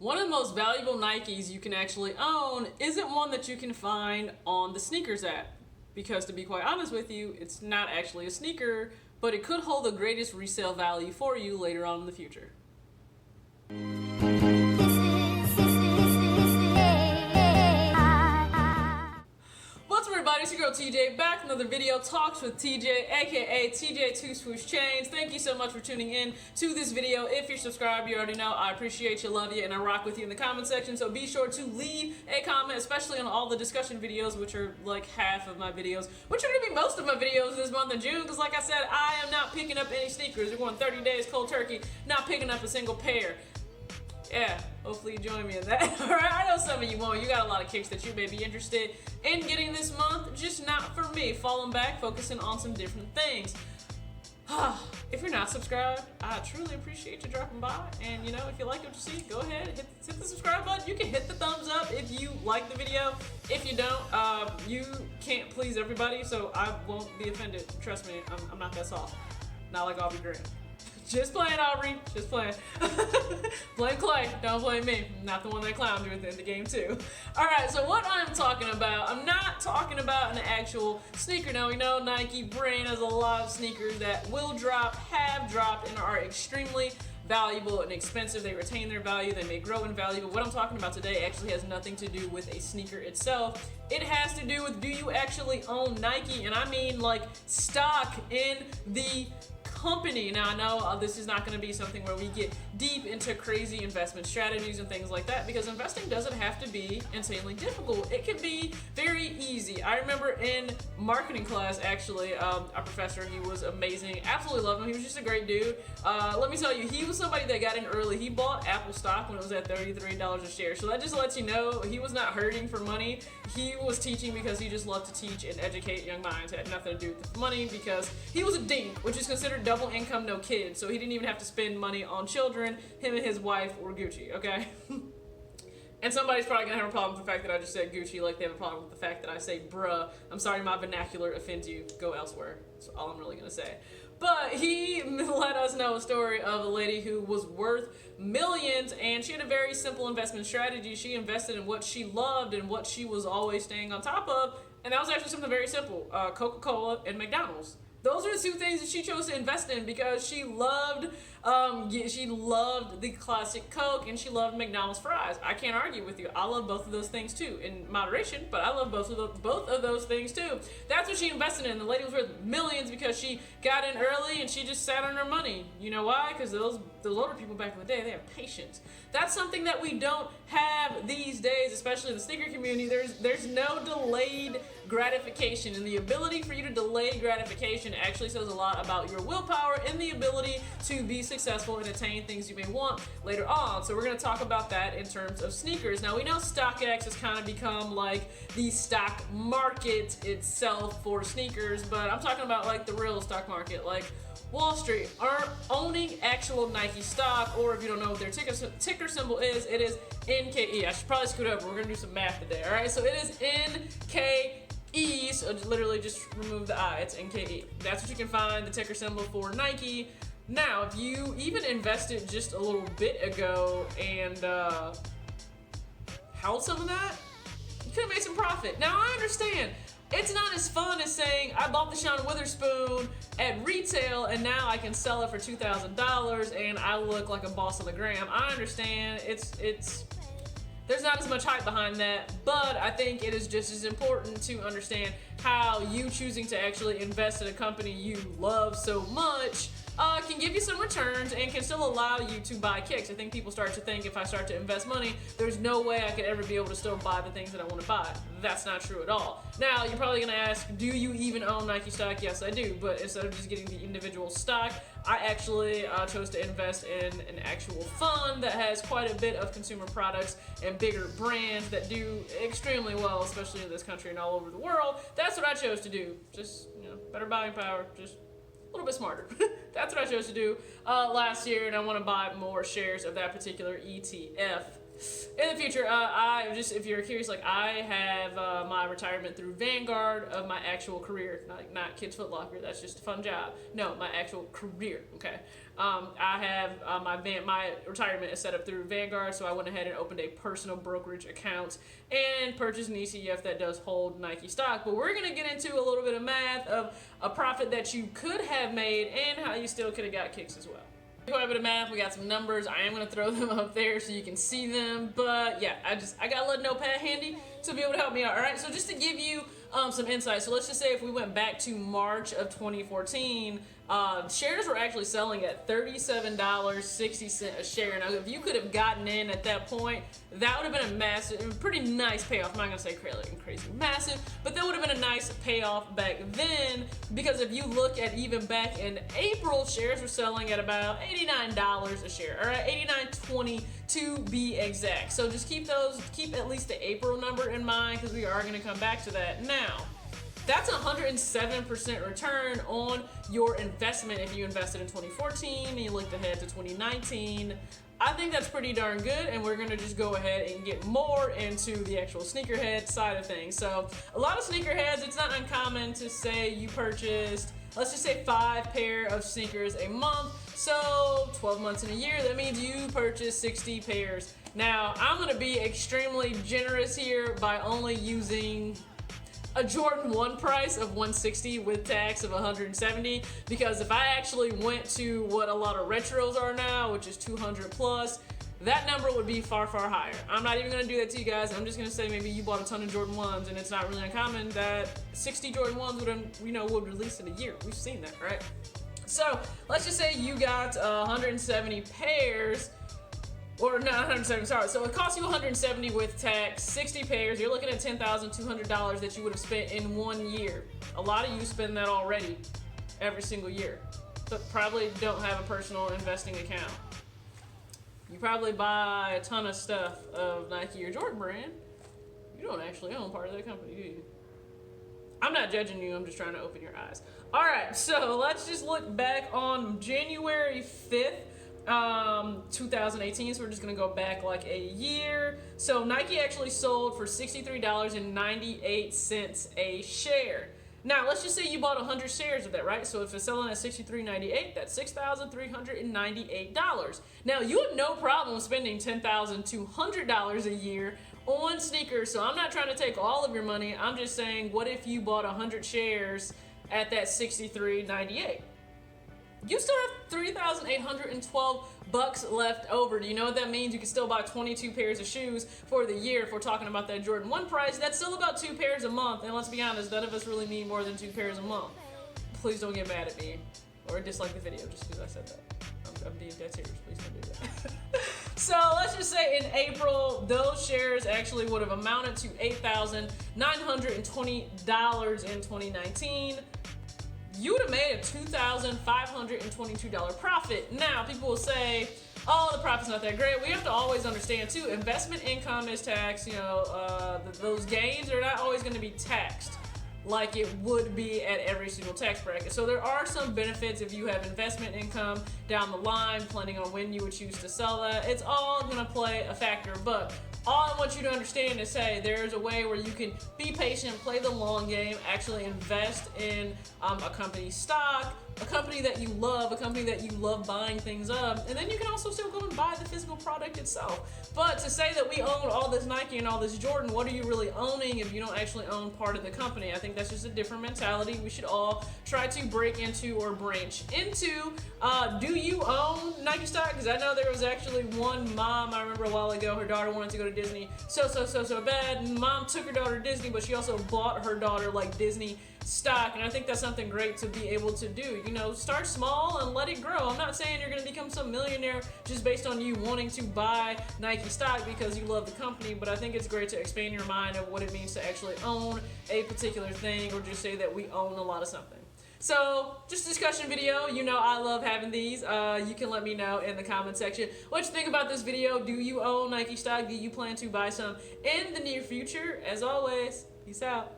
One of the most valuable Nikes you can actually own isn't one that you can find on the sneakers app. Because to be quite honest with you, it's not actually a sneaker, but it could hold the greatest resale value for you later on in the future. What's up everybody, it's your girl TJ, back with another video, Talks with TJ, aka TJ2 Swoosh Chains. Thank you so much for tuning in to this video. If you're subscribed, you already know I appreciate you, love you, and I rock with you in the comment section. So be sure to leave a comment, especially on all the discussion videos, which are like half of my videos, which are going to be most of my videos this month of June, because like I said, I am not picking up any sneakers. We're going 30 days cold turkey, not picking up a single pair. Yeah, hopefully you join me in that. Alright, I know some of you won't. You got a lot of kicks that you may be interested in getting this month, just not for me. Falling back, focusing on some different things. If you're not subscribed, I truly appreciate you dropping by. And you know, if you like what you see, go ahead, hit the subscribe button. You can hit the thumbs up if you like the video. If you don't, you can't please everybody, so I won't be offended. Trust me, I'm not that soft. Not like Aubrey Graham. Just playing, Aubrey. Just playing. Blame Clay. Don't blame me. Not the one that clowned you in the game too. Alright, so what I'm talking about, I'm not talking about an actual sneaker. Now we know Nike brand has a lot of sneakers that will drop, have dropped, and are extremely valuable and expensive. They retain their value, they may grow in value, but what I'm talking about today actually has nothing to do with a sneaker itself. It has to do with, do you actually own Nike? And I mean like stock in the company. Now I know this is not going to be something where we get deep into crazy investment strategies and things like that, because investing doesn't have to be insanely difficult. It can be very easy. I remember in marketing class, actually, our professor, he was amazing. Absolutely loved him. He was just a great dude. Let me tell you, he was somebody that got in early. He bought Apple stock when it was at $33 a share. So that just lets you know he was not hurting for money. He was teaching because he just loved to teach and educate young minds. It had nothing to do with the money, because he was a dink, which is considered double income, no kids. So he didn't even have to spend money on children. Him and his wife were Gucci, okay? And somebody's probably gonna have a problem with the fact that I just said Gucci, like they have a problem with the fact that I say bruh. I'm sorry my vernacular offends you. Go elsewhere. That's all I'm really gonna say. But he let us know a story of a lady who was worth millions, and she had a very simple investment strategy. She invested in what she loved and what she was always staying on top of, and that was actually something very simple. Coca-Cola and McDonald's. Those are the two things that she chose to invest in, because she loved the classic Coke and she loved McDonald's fries. I can't argue with you. I love both of those things too, in moderation, but I love both of those things too. That's what she invested in. The lady was worth millions because she got in early and she just sat on her money. You know why? Because those older people back in the day, they have patience. That's something that we don't have these days, especially in the sneaker community. There's no delayed gratification, and the ability for you to delay gratification actually says a lot about your willpower and the ability to be successful and attain things you may want later on. So we're going to talk about that in terms of sneakers. Now we know StockX has kind of become like the stock market itself for sneakers, but I'm talking about like the real stock market, like Wall Street, are owning actual Nike stock, or if you don't know what their ticker symbol is, it is NKE. I should probably scoot over. We're going to do some math today, alright? So it is NKE, so literally just remove the I, it's NKE. That's what you can find, the ticker symbol for Nike. Now, if you even invested just a little bit ago and held some of that, you could have made some profit. Now, I understand. It's not as fun as saying, I bought the Sean Witherspoon at retail and now I can sell it for $2,000 and I look like a boss on the gram. I understand, there's not as much hype behind that, but I think it is just as important to understand how you choosing to actually invest in a company you love so much can give you some returns and can still allow you to buy kicks. I think people start to think, if I start to invest money, there's no way I could ever be able to still buy the things that I want to buy. That's not true at all. Now, you're probably gonna ask, do you even own Nike stock? Yes, I do, but instead of just getting the individual stock, I actually chose to invest in an actual fund that has quite a bit of consumer products and bigger brands that do extremely well, especially in this country and all over the world. That's what I chose to do. Just, you know, better buying power, just a little bit smarter. That's what I chose to do last year, and I want to buy more shares of that particular ETF. In the future, if you're curious, like I have my retirement through Vanguard of my actual career, not Kids Foot Locker. That's just a fun job. No, my actual career. Okay. I have my retirement is set up through Vanguard, so I went ahead and opened a personal brokerage account and purchased an ETF that does hold Nike stock. But we're gonna get into a little bit of math of a profit that you could have made and how you still could have got kicks as well. Quite a bit of math. We got some numbers. I am going to throw them up there so you can see them. But yeah, I got a little notepad handy to be able to help me out. All right, so just to give you some insight. So let's just say if we went back to March of 2014, shares were actually selling at $37.60 a share. Now, if you could have gotten in at that point, that would have been a massive, pretty nice payoff. I'm not going to say crazy massive, but that would have been a nice payoff back then, because if you look at even back in April, shares were selling at about $89 a share, all right, $89.20 to be exact. So just keep at least the April number in mind, because we are going to come back to that. Now, that's 107% return on your investment if you invested in 2014 and you looked ahead to 2019. I think that's pretty darn good, and we're gonna just go ahead and get more into the actual sneakerhead side of things. So a lot of sneakerheads, it's not uncommon to say you purchased, let's just say 5 pair of sneakers a month. So 12 months in a year, that means you purchased 60 pairs. Now, I'm gonna be extremely generous here by only using a Jordan 1 price of $160 with tax of $170, because if I actually went to what a lot of retros are now, which is $200 plus, that number would be far, far higher. I'm not even gonna do that to you guys. I'm just gonna say maybe you bought a ton of Jordan 1s, and it's not really uncommon that 60 Jordan 1s would release in a year. We've seen that, right? So let's just say you got 170 pairs. Or not 170, sorry. So it costs you 170 with tax, 60 pairs. You're looking at $10,200 that you would have spent in 1 year. A lot of you spend that already every single year, but probably don't have a personal investing account. You probably buy a ton of stuff of Nike or Jordan brand. You don't actually own part of that company, do you? I'm not judging you. I'm just trying to open your eyes. All right, so let's just look back on January 5th. 2018, so we're just gonna go back like a year. So Nike actually sold for $63.98 a share. Now let's just say you bought 100 shares of that, right? So if it's selling at $63.98, that's $6,398. Now you have no problem spending $10,200 a year on sneakers. So I'm not trying to take all of your money. I'm just saying, what if you bought 100 shares at that $63.98? You still have $3,812 left over. Do you know what that means? You can still buy 22 pairs of shoes for the year. If we're talking about that Jordan 1 price, that's still about 2 pairs a month. And let's be honest, none of us really need more than 2 pairs a month. Please don't get mad at me or dislike the video just because I said that. I'm being dead serious. Please don't do that. So let's just say in April, those shares actually would have amounted to $8,920 in 2019. You would have made a $2,522 profit. Now, people will say, oh, the profit's not that great. We have to always understand, too, investment income is taxed. You know, those gains are not always going to be taxed like it would be at every single tax bracket. So there are some benefits if you have investment income down the line, planning on when you would choose to sell that. It's all going to play a factor, but all I want you to understand is, hey, there's a way where you can be patient, play the long game, actually invest in a company's stock, a company that you love, a company that you love buying things up, and then you can also still go and buy the physical product itself. But to say that we own all this Nike and all this Jordan, what are you really owning if you don't actually own part of the company? I think that's just a different mentality we should all try to break into or branch into. Do you own Nike stock? Because I know there was actually one mom, I remember a while ago, her daughter wanted to go to Disney so bad. Mom took her daughter to Disney, but she also bought her daughter like Disney stock, and I think that's something great to be able to do. You know, start small and let it grow. I'm not saying you're going to become some millionaire just based on you wanting to buy Nike stock because you love the company, but I think it's great to expand your mind of what it means to actually own a particular thing, or just say that we own a lot of something. So, just a discussion video. You know I love having these. You can let me know in the comment section what you think about this video. Do you own Nike stock? Do you plan to buy some in the near future? As always, peace out.